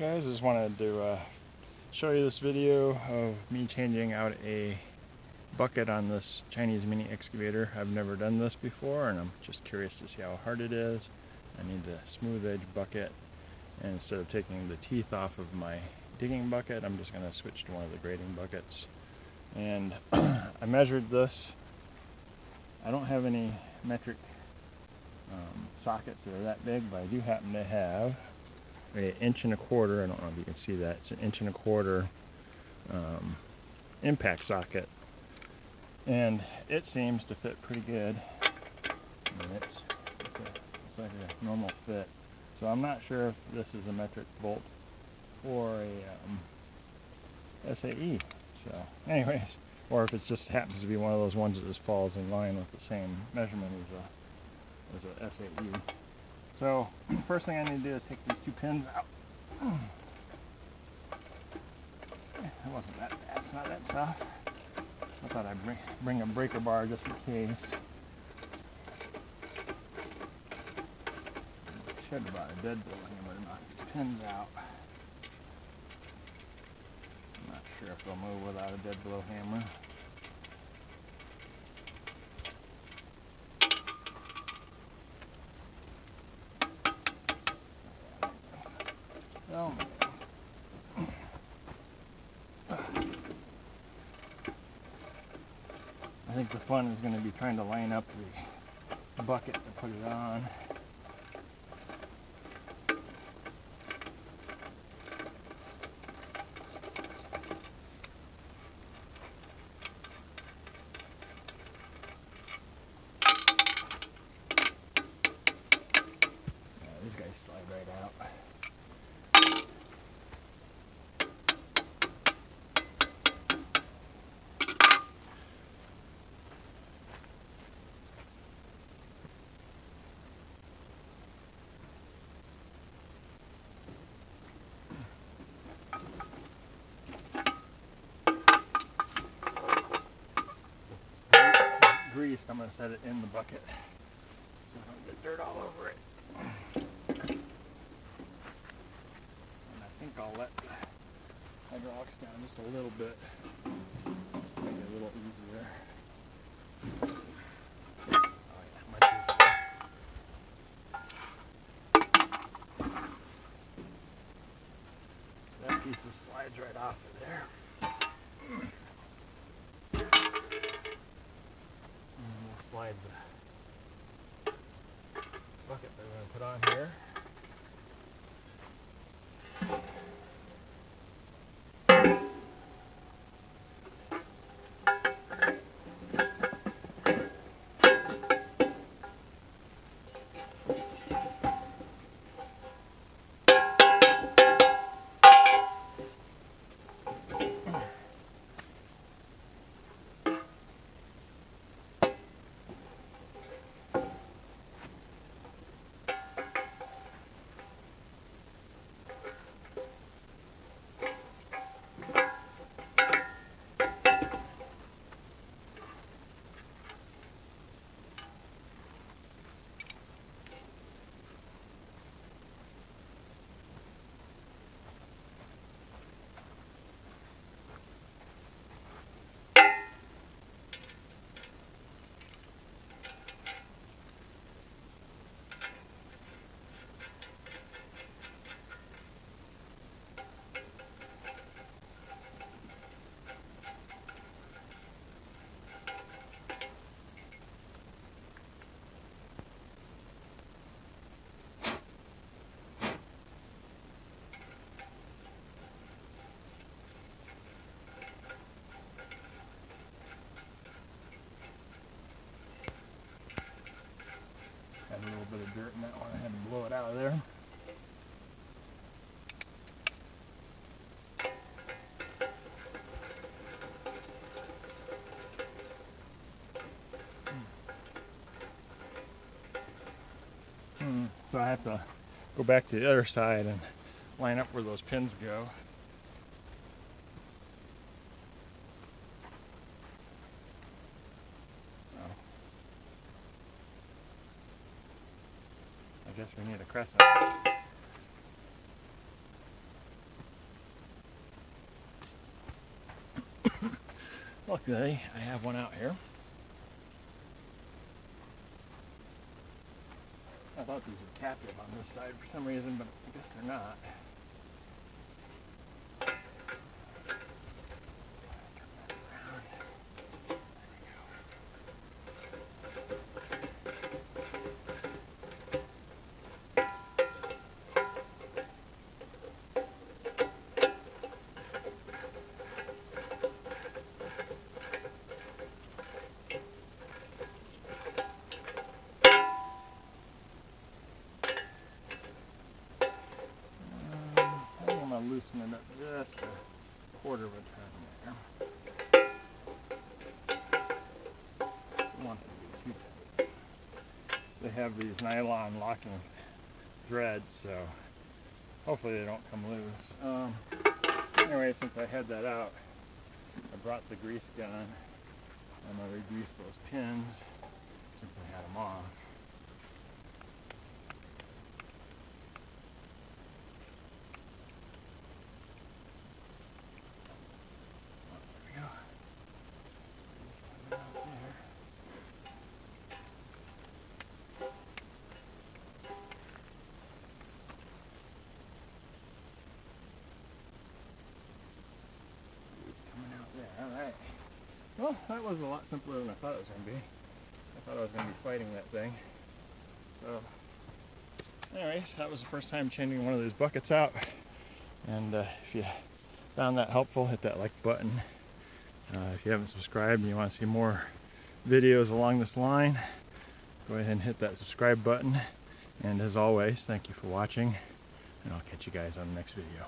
guys, I just wanted to show you this video of me changing out a bucket on this Chinese mini excavator. I've never done this before and I'm just curious to see how hard it is. I need a smooth edge bucket, and instead of taking the teeth off of my digging bucket, I'm just going to switch to one of the grading buckets. And I measured this. I don't have any metric sockets that are that big, but I do happen to have an 1.25 inches. I don't know if you can see that. It's an 1.25 inch impact socket, and it seems to fit pretty good. I mean, it's like a normal fit. So I'm not sure if this is a metric bolt or a SAE. So anyways, or if it just happens to be one of those ones that just falls in line with the same measurement as a SAE. So first thing I need to do is take these two pins out. It wasn't that bad. It's not that tough. I thought I'd bring a breaker bar just in case. Should have brought a deadbolt hammer to knock these pins out. I'm not sure if they'll move without a dead blow hammer. So, I think the fun is going to be trying to line up the bucket to put it on. These guys slide right out. Greased, I'm going to set it in the bucket so I don't get dirt all over it. And I think I'll let the hydraulics down just a little bit, just to make it a little easier. Oh yeah, much easier. So that piece just slides right off of there. Slide the bucket that we're going to put on here. Had a little bit of dirt in that one. I had to blow it out of there. So I have to go back to the other side and line up where those pins go. I guess we need a crescent. Luckily, I have one out here. I thought these were captive on this side for some reason, but I guess they're not. I think I'm going to loosen it up just a quarter of a turn there. Don't want it to be too tight. They have these nylon locking threads, so hopefully they don't come loose. Anyway, since I had that out, I brought the grease gun. I'm going to re-grease those pins since I had them off. Alright. Well, that was a lot simpler than I thought it was going to be. I thought I was going to be fighting that thing. So, anyways, that was the first time changing one of these buckets out. And if you found that helpful, hit that like button. If you haven't subscribed and you want to see more videos along this line, go ahead and hit that subscribe button. And as always, thank you for watching, and I'll catch you guys on the next video.